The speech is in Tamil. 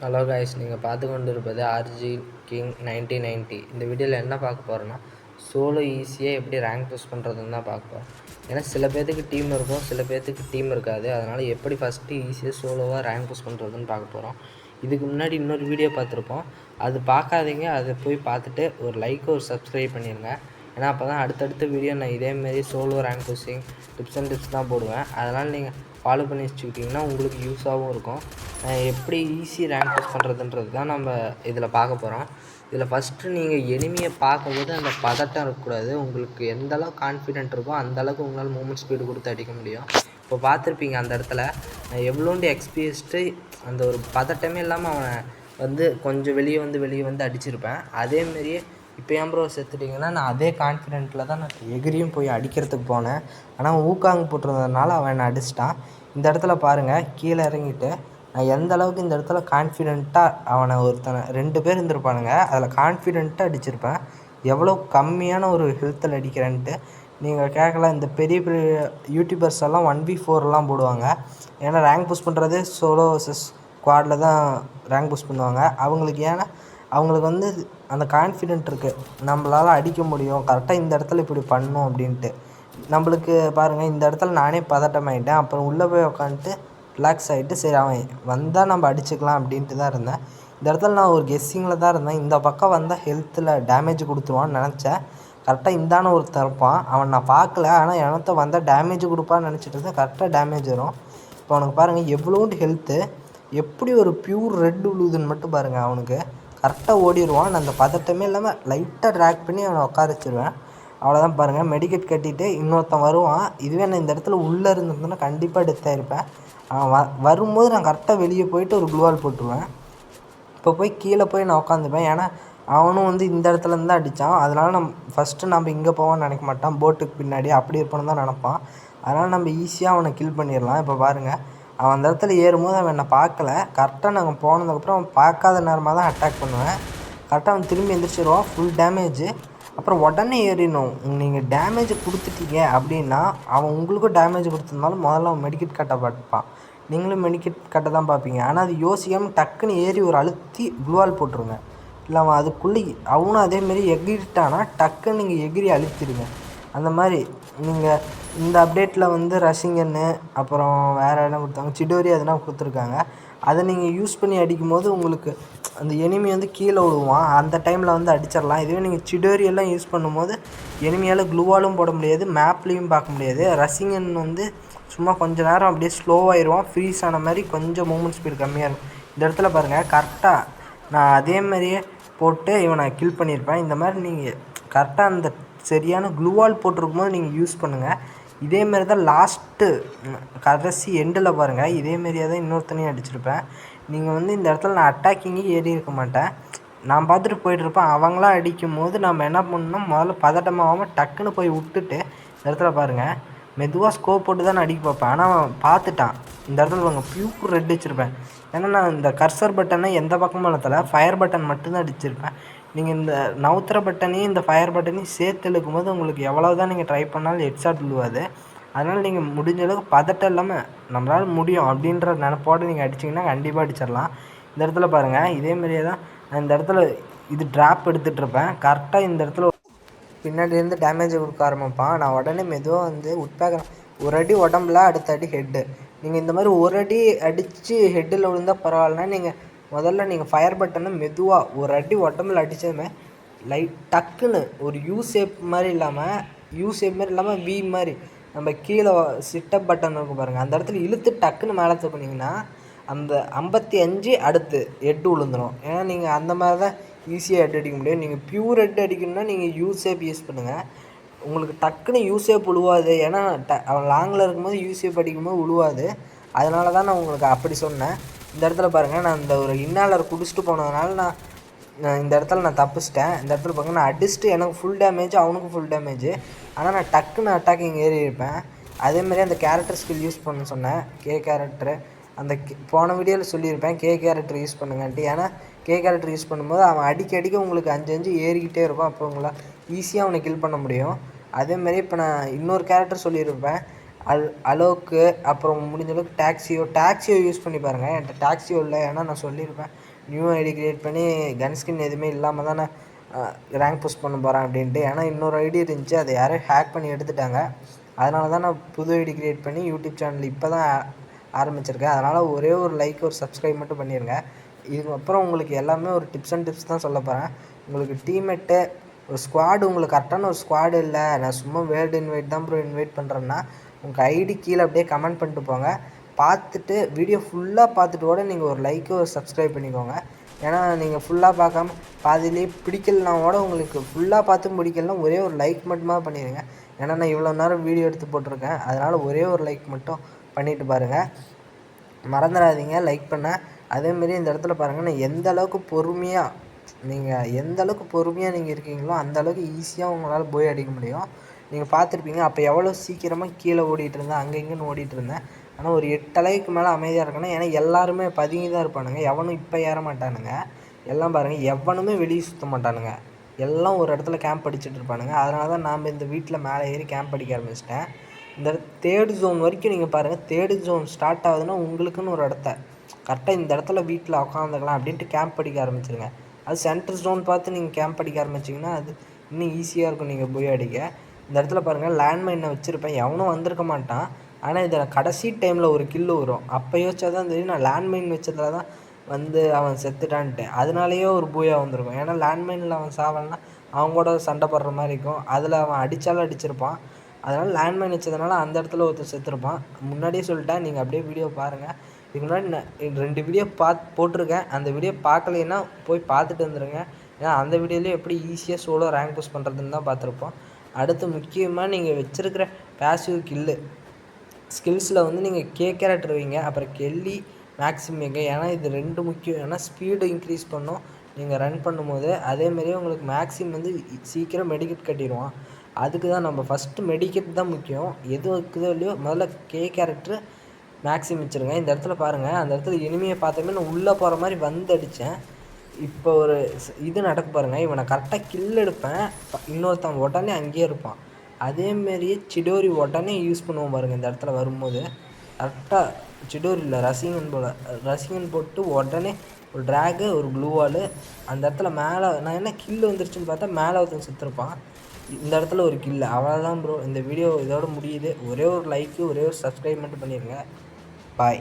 ஹலோ காய்ஸ், நீங்கள் பார்த்து கொண்டு இருப்பது ஆர்ஜி கிங் 1990. இந்த வீடியோவில் என்ன பார்க்க போகிறோன்னா, சோலோ ஈஸியாக எப்படி ரேங்க் புஷ் பண்ணுறதுன்னு தான் பார்க்க போகிறோம். ஏன்னா சில பேர்த்துக்கு டீம் இருக்கும், சில பேர்த்துக்கு டீம் இருக்காது. அதனால் எப்படி ஃபஸ்ட்டு ஈஸியாக சோலோவாக ரேங்க் புஷ் பண்ணுறதுன்னு பார்க்க போகிறோம். இதுக்கு முன்னாடி இன்னொரு வீடியோ பார்த்துருப்போம், அது பார்க்காதீங்க. அதை போய் பார்த்துட்டு ஒரு லைக் ஒரு சப்ஸ்கிரைப் பண்ணிடுங்க. ஏன்னா அப்போ தான் அடுத்தடுத்த வீடியோ நான் இதேமாரி சோலோ ரேங்க் புஷிங் டிப்ஸ் தான் போடுவேன். அதனால் நீங்கள் ஃபாலோ பண்ணி வச்சுக்கிட்டிங்கன்னா உங்களுக்கு யூஸாகவும் இருக்கும். எப்படி ஈஸி ரேங்க் புஷ் பண்ணுறதுன்றது தான் நம்ம இதில் பார்க்க போகிறோம். இதில் ஃபஸ்ட்டு நீங்கள் எனிமியை பார்க்கும்போது அந்த பதட்டம் இருக்கக்கூடாது. உங்களுக்கு எந்தளவுக்கு கான்ஃபிடென்ட் இருக்கோ அந்தளவுக்கு உங்களால் மூவ்மெண்ட் ஸ்பீடு கொடுத்து அடிக்க முடியும். இப்போ பார்த்துருப்பீங்க அந்த இடத்துல எவ்வளோண்டு எக்ஸ்பீரியன்ஸ்டு அந்த ஒரு பதட்டமே இல்லாமல் அவனை வந்து கொஞ்சம் வெளியே வந்து அடிச்சிருப்பேன். அதேமாரியே இப்போ ஏன் ப்ரோ செத்துட்டிங்கன்னா, நான் அதே கான்ஃபிடென்ட்டில் தான் நான் எகிரியும் போய் அடிக்கிறதுக்கு போனேன். ஆனால் ஊக்காங்க போட்டிருந்ததுனால அவன் என்னை அடிச்சிட்டான். இந்த இடத்துல பாருங்கள், கீழே இறங்கிட்டு நான் எந்த அளவுக்கு இந்த இடத்துல கான்ஃபிடென்ட்டாக அவனை ஒருத்தனை 2 பேர் இருந்திருப்பானுங்க, அதில் கான்ஃபிடென்ட்டாக அடிச்சிருப்பேன். எவ்வளோ கம்மியான ஒரு ஹெல்த்தில் அடிக்கிறேன்ட்டு நீங்கள் கேட்கலாம். இந்த பெரிய பெரிய யூடியூபர்ஸ் எல்லாம் 1v4 போடுவாங்க. ஏன்னா ரேங்க் புஷ் பண்ணுறது சோலோ வர்சஸ் ஸ்குவாடில் தான் ரேங்க் புஷ் பண்ணுவாங்க. அவங்களுக்கு வந்து அந்த கான்ஃபிடென்ட் இருக்குது, நம்மளால் அடிக்க முடியும், கரெக்டாக இந்த இடத்துல இப்படி பண்ணணும் அப்படின்ட்டு. நம்மளுக்கு பாருங்கள், இந்த இடத்துல நானே பதட்டமாயிட்டேன். அப்புறம் உள்ளே போய் உட்காந்துட்டு ரிலாக்ஸ் ஆகிட்டு, சரி அவன் வந்தால் நம்ம அடிச்சுக்கலாம் அப்படின்ட்டு தான் இருந்தேன். இந்த இடத்துல நான் ஒரு கெஸ்ஸிங்கில் தான் இருந்தேன். இந்த பக்கம் வந்தால் ஹெல்த்தில் டேமேஜ் கொடுத்துருவான்னு நினச்சேன். கரெக்டாக இந்தான ஒரு தரப்பான், அவன் நான் பார்க்கல. ஆனால் எனத்த வந்தால் டேமேஜ் கொடுப்பான்னு நினச்சிட்டு இருந்தேன். கரெக்டாக டேமேஜ் வரும். இப்போ அவனுக்கு பாருங்கள் எவ்வளோண்டு ஹெல்த்து, எப்படி ஒரு பியூர் ரெட் உழுதுன்னு மட்டும் பாருங்கள். அவனுக்கு கரெக்டாக ஓடிடுவான். நான் அந்த பதட்டமே இல்லாமல் லைட்டாக ட்ராக் பண்ணி அவனை உட்கார வச்சுருவேன். அவ்வளோதான் பாருங்கள். மெடிக்கெட் கட்டிட்டு இன்னொருத்தன் வருவான். இதுவே நான் இந்த இடத்துல உள்ளே இருந்திருந்தேன்னா கண்டிப்பாக டெத் ஆகிருப்பேன். அவன் வரும்போது நான் கரெக்டாக வெளியே போயிட்டு ஒரு க்ளூவால் போட்டுருவேன். இப்போ போய் கீழே போய் நான் உட்காந்துப்பேன். ஏன்னா அவனும் வந்து இந்த இடத்துலேருந்து தான் அடித்தான். அதனால் ஃபஸ்ட்டு நம்ம இங்கே போவான்னு நினைக்க மாட்டான், போட்டுக்கு பின்னாடி அப்படி இருப்போன்னு தான் நினப்பான். அதனால் நம்ம ஈஸியாக அவனை கில் பண்ணிடலாம். இப்போ பாருங்கள், அவன் அந்த இடத்துல ஏறும்போது அவன் என்னை பார்க்கல. கரெக்டாக நாங்கள் போனதுக்கப்புறம் அவன் பார்க்காத நேரமாக தான் அட்டாக் பண்ணுவேன். கரெக்டாக அவன் திரும்பி எந்திரிச்சிடுவான், ஃபுல் டேமேஜ். அப்புறம் உடனே ஏறிடணும். நீங்கள் டேமேஜ் கொடுத்துட்டீங்க அப்படின்னா அவன் உங்களுக்கும் டேமேஜ் கொடுத்துருந்தாலும் முதல்ல அவன் மெடிக்கெட் கட்ட பார்ப்பான், நீங்களும் மெடிக்கெட் கட்ட தான் பார்ப்பீங்க. ஆனால் அது யோசிக்காமல் டக்குன்னு ஏறி ஒரு அழுத்தி க்ளூவால் போட்டுருங்க. இல்லை அவன் அதுக்குள்ளே அவனும் அதேமாரி எகிரிட்டானா டக்குன்னு நீங்கள் எகிரி அழுத்திடுங்க. அந்த மாதிரி நீங்கள் இந்த அப்டேட்டில் வந்து ரசிங்கன்னு அப்புறம் வேறு என்ன கொடுத்தாங்க, சிடோரி அதெல்லாம் கொடுத்துருக்காங்க. அதை நீங்கள் யூஸ் பண்ணி அடிக்கும்போது உங்களுக்கு அந்த எனிமி வந்து கீழே விழுவான். அந்த டைமில் வந்து அடிச்சிடலாம். இதுவே நீங்கள் சிடோரி எல்லாம் யூஸ் பண்ணும்போது எனிமியால் க்ளூவாலும் போட முடியாது, மேப்லேயும் பார்க்க முடியாது. ரசிங்கன் வந்து சும்மா கொஞ்சம் நேரம் அப்படியே ஸ்லோவாகிடுவான், ஃப்ரீஸ் ஆன மாதிரி கொஞ்சம் மூமெண்ட் ஸ்பீடு கம்மியாக இருக்கும். இந்த இடத்துல பாருங்கள், கரெக்டாக நான் அதே மாதிரியே போட்டு இவனை கில் பண்ணியிருப்பேன். இந்த மாதிரி நீங்கள் கரெக்டாக அந்த சரியான க்ளூவால் போட்டிருக்கும்போது நீங்கள் யூஸ் பண்ணுங்கள். இதேமாரி தான் லாஸ்ட்டு கடைசி எண்டில் பாருங்கள், இதேமாரியே தான் இன்னொருத்தனையும் அடிச்சிருப்பேன். நீங்கள் வந்து இந்த இடத்துல நான் அட்டாக்கிங்கே ஏறி இருக்க மாட்டேன், நான் பார்த்துட்டு போய்ட்டுருப்பேன். அவங்களாம் அடிக்கும் போது நம்ம என்ன பண்ணணும், முதல்ல பதட்டமாகாமல் டக்குன்னு போய் விட்டுட்டு இந்த இடத்துல பாருங்கள் மெதுவாக ஸ்கோப் போட்டு தான் நான் அடிக்க பார்ப்பேன். ஆனால் அவன் பார்த்துட்டான். இந்த இடத்துல பாருங்கள் பியூர் ரெட் வச்சுருப்பேன். ஏன்னா நான் இந்த கர்சர் பட்டனை எந்த பக்கமும் இடத்துல ஃபயர் பட்டன் மட்டும்தான் அடிச்சிருப்பேன். நீங்கள் இந்த நவுத்துற பட்டனையும் இந்த ஃபயர் பட்டனையும் சேர்த்து இழுக்கும் போது உங்களுக்கு எவ்வளோ தான் நீங்கள் ட்ரை பண்ணாலும் ஹெட்ஷாட் விழுவாது. அதனால் நீங்கள் முடிஞ்ச அளவுக்கு பதட்டம் இல்லாமல் நம்மளால் முடியும் அப்படின்ற நினப்போடு நீங்கள் அடிச்சிங்கன்னா கண்டிப்பாக அடிச்சிடலாம். இந்த இடத்துல பாருங்கள், இதேமாரியே தான் நான் இந்த இடத்துல இது ட்ராப் எடுத்துகிட்ருப்பேன். கரெக்டாக இந்த இடத்துல பின்னாடியிருந்து டேமேஜ் கொடுக்க ஆரம்பிப்பான். நான் உடனே மெதுவாக வந்து உட்பேக்கிறேன். ஒரு அடி உடம்புல, அடுத்த அடி ஹெட்டு. நீங்கள் இந்த மாதிரி ஒரு அடி அடித்து ஹெட்டில் விழுந்தால் பரவாயில்லனா, நீங்கள் முதல்ல நீங்கள் ஃபயர் பட்டனை மெதுவாக ஒரு அடி உடம்புல அடித்ததுமே டக்குன்னு ஒரு யூ ஷேப் மாதிரி இல்லாமல் வி மாதிரி நம்ம கீழே சிட்டப் பட்டன் இருக்கும் பாருங்கள், அந்த இடத்துல இழுத்து டக்குன்னு மேலே தூக்குனிங்கன்னா அந்த 55 அடுத்து ஹெட்டு விழுந்துடும். ஏன்னா நீங்கள் அந்த மாதிரி தான் ஈஸியாக ஹெட் அடிக்க முடியும். நீங்கள் பியூர் ஹெட் அடிக்கணும்னா நீங்கள் யூ ஷேப் யூஸ் பண்ணுங்கள். உங்களுக்கு டக்குன்னு யூ ஷேப் விழுவாது. ஏன்னா அவன் லாங்கில் இருக்கும்போது யூ ஷேப் அடிக்கும்போது விழுவாது. அதனால தான் நான் உங்களுக்கு அப்படி சொன்னேன். இந்த இடத்துல பாருங்கள், நான் இந்த ஒரு இன்னாலர் குடிச்சிட்டு போனதுனால நான் இந்த இடத்துல நான் தப்பிச்சிட்டேன். இந்த இடத்துல பாருங்கள், நான் அடிச்சுட்டு எனக்கு ஃபுல் டேமேஜ், அவனுக்கும் ஃபுல் டேமேஜ். ஆனால் நான் டக்குன்னு அட்டாக்கிங் ஏறி இருப்பேன். அதேமாதிரி அந்த கேரக்டர் ஸ்கில் யூஸ் பண்ண சொன்னேன், கே கேரக்டரு. அந்த போன வீடியோவில் சொல்லியிருப்பேன் கே கேரக்டர் யூஸ் பண்ணுங்கன்ட்டு. ஏன்னா கே கேரக்டர் யூஸ் பண்ணும்போது அவன் அடிக்க உங்களுக்கு 5 ஏறிக்கிட்டே இருக்கும். அப்போ உங்களால் ஈஸியாக அவனை கில் பண்ண முடியும். அதேமாரி இப்போ நான் இன்னொரு கேரக்டர் சொல்லியிருப்பேன், அலோக்கு. அப்புறம் முடிஞ்ச அளவுக்கு டாக்ஸியோ யூஸ் பண்ணி பாருங்கள். என்கிட்ட டாக்ஸியோ இல்லை, ஏன்னா நான் சொல்லியிருப்பேன் நியூ ஐடி க்ரியேட் பண்ணி கன் ஸ்கின் எதுவுமே இல்லாமல் தான் நான் ரேங்க் புஷ் பண்ண போகிறேன் அப்படின்ட்டு. ஏன்னா இன்னொரு ஐடி இருந்துச்சு, அதை யாரும் ஹேக் பண்ணி எடுத்துட்டாங்க. அதனால தான் நான் புது ஐடி க்ரியேட் பண்ணி யூடியூப் சேனல் இப்போ தான் ஆரம்பிச்சிருக்கேன். அதனால் ஒரே ஒரு லைக் ஒரு சப்ஸ்கிரைப் மட்டும் பண்ணிடுங்க. இதுக்கப்புறம் உங்களுக்கு எல்லாமே ஒரு டிப்ஸ் அண்ட் டிப்ஸ் தான் சொல்ல போகிறேன். உங்களுக்கு டீம்மேட்டு ஒரு ஸ்குவாடு உங்களுக்கு கரெக்டான ஒரு ஸ்குவாடு இல்லை, நான் சும்மா வேர்ல்டு இன்வைட் தான் ப்ரோ இன்வைட் பண்ணுறேன்னா உங்கள் ஐடி கீழே அப்படியே கமெண்ட் பண்ணிட்டு போங்க. பார்த்துட்டு வீடியோ ஃபுல்லாக பார்த்துட்டு கூட நீங்கள் ஒரு லைக்கு ஒரு சப்ஸ்கிரைப் பண்ணிக்கோங்க. ஏன்னா நீங்கள் ஃபுல்லாக பார்க்காம பாதியிலே பிடிக்கலனா கூட உங்களுக்கு ஃபுல்லாக பார்த்து பிடிக்கலனா ஒரே ஒரு லைக் மட்டுமா பண்ணிடுங்க. ஏன்னா நான் இவ்வளோ நேரம் வீடியோ எடுத்து போட்டிருக்கேன், அதனால் ஒரே ஒரு லைக் மட்டும் பண்ணிவிட்டு பாருங்கள். மறந்துடாதீங்க லைக் பண்ண. அதேமாரி இந்த இடத்துல பாருங்கள், நான் எந்த அளவுக்கு பொறுமையாக நீங்கள் இருக்கீங்களோ அந்தளவுக்கு ஈஸியாக உங்களால் போய் அடிக்க முடியும். நீங்கள் பார்த்துருப்பீங்க அப்போ எவ்வளோ சீக்கிரமாக கீழே ஓடிட்டு இருந்தேன், அங்கே இங்கேன்னு ஓடிட்டு இருந்தேன். ஆனால் ஒரு 8 அலைக்கு மேலே அமைதியாக இருக்கணும். ஏன்னா எல்லாருமே பதுங்கி தான் இருப்பானுங்க, எவனும் இப்போ ஏற மாட்டானுங்க. எல்லாம் பாருங்கள், எவனுமே வெளியே சுற்ற மாட்டானுங்க, எல்லாம் ஒரு இடத்துல கேம்ப் அடிச்சுட்டு இருப்பானுங்க. அதனால தான் நாம் இந்த வீட்டில் மேலே ஏறி கேம்ப் அடிக்க ஆரம்பிச்சிட்டேன். இந்த தேர்டு ஜோன் வரைக்கும் நீங்கள் பாருங்கள், தேர்டு ஜோன் ஸ்டார்ட் ஆகுதுன்னா உங்களுக்குன்னு ஒரு இடத்த கரெக்டாக இந்த இடத்துல வீட்டில் உட்காந்துக்கலாம் அப்படின்ட்டு கேம்ப் அடிக்க ஆரம்பிச்சிருங்க. அது சென்டர் ஜோன் பார்த்து நீங்கள் கேம்ப் அடிக்க ஆரம்பிச்சிங்கன்னா அது இன்னும் ஈஸியாக இருக்கும் நீங்கள் போய் அடிக்க. இந்த இடத்துல பாருங்கள், லேண்ட்மைனை வச்சுருப்பேன், எவனும் வந்திருக்க மாட்டான். ஆனால் இதில் கடைசி டைமில் ஒரு கில்லு வரும். அப்போ யோசிச்சா தான் தெரியும் நான் லேண்ட்மைன் வச்சதில் தான் வந்து அவன் செத்துட்டான்ட்டு. அதனாலேயே ஒரு பூயா வந்திருக்கும். ஏன்னா லேண்ட்மைனில் அவன் சாவல்னா அவங்க கூட சண்டை போடுற மாதிரி இருக்கும், அதில் அவன் அடித்தாலும் அடிச்சிருப்பான். அதனால் லேண்ட்மைன் வச்சதுனால அந்த இடத்துல ஒருத்தர் செத்துருப்பான். முன்னாடியே சொல்லிட்டேன், நீங்கள் அப்படியே வீடியோ பாருங்கள். இதுக்கு முன்னாடி நான் 2 வீடியோ போட்டிருக்கேன், அந்த வீடியோ பார்க்கலைன்னா போய் பார்த்துட்டு வந்துடுங்க. ஏன்னா அந்த வீடியோலேயே எப்படி ஈஸியாக சோலோ ரேங்க் புஷ் பண்ணுறதுன்னு தான் பார்த்துருப்போம். அடுத்து முக்கியமாக நீங்கள் வச்சுருக்கிற பேசிவ் கில்லு ஸ்கில்ஸில் வந்து நீங்கள் கேரக்டர் வைங்க, அப்புறம் கெல்லி மேக்ஸிம் வைங்க. ஏன்னா இது 2 முக்கியம். ஏன்னா ஸ்பீடு இன்க்ரீஸ் பண்ணும் நீங்கள் ரன் பண்ணும்போது. அதேமாரியே உங்களுக்கு மேக்ஸிம் வந்து சீக்கிரம் மெடிக்கெட் கட்டிடுவான். அதுக்கு தான் நம்ம ஃபஸ்ட்டு மெடிக்கெட் தான் முக்கியம். எது இருக்குதோ இல்லையோ முதல்ல கேரக்டரு மேக்ஸிம் வச்சுருங்க. இந்த இடத்துல பாருங்கள், அந்த இடத்துல இனிமையை பார்த்தோமே நான் உள்ளே போகிற மாதிரி வந்து அடித்தேன். இப்போ ஒரு இது நடக்க பாருங்கள், இவனை கரெக்டாக கில் எடுப்பேன், இன்னொருத்தன் உடனே அங்கேயே இருப்பான். அதேமாரியே சிடோரி உடனே யூஸ் பண்ணுவோம் பாருங்கள். இந்த இடத்துல வரும்போது கரெக்டாக சிடோரி இல்லை ரசிகன் போட்டு உடனே ஒரு ட்ராகு ஒரு க்ளூவாலு அந்த இடத்துல மேலே நான் என்ன கில் வந்துருச்சுன்னு பார்த்தா மேலே ஒருத்தன் செத்துருப்பான். இந்த இடத்துல ஒரு கில். அவ்வளோதான் ப்ரோ, இந்த வீடியோ இதோட முடியுது. ஒரே ஒரு லைக்கு ஒரே ஒரு சப்ஸ்கிரைப் மட்டும் பண்ணிடுங்க. பாய்.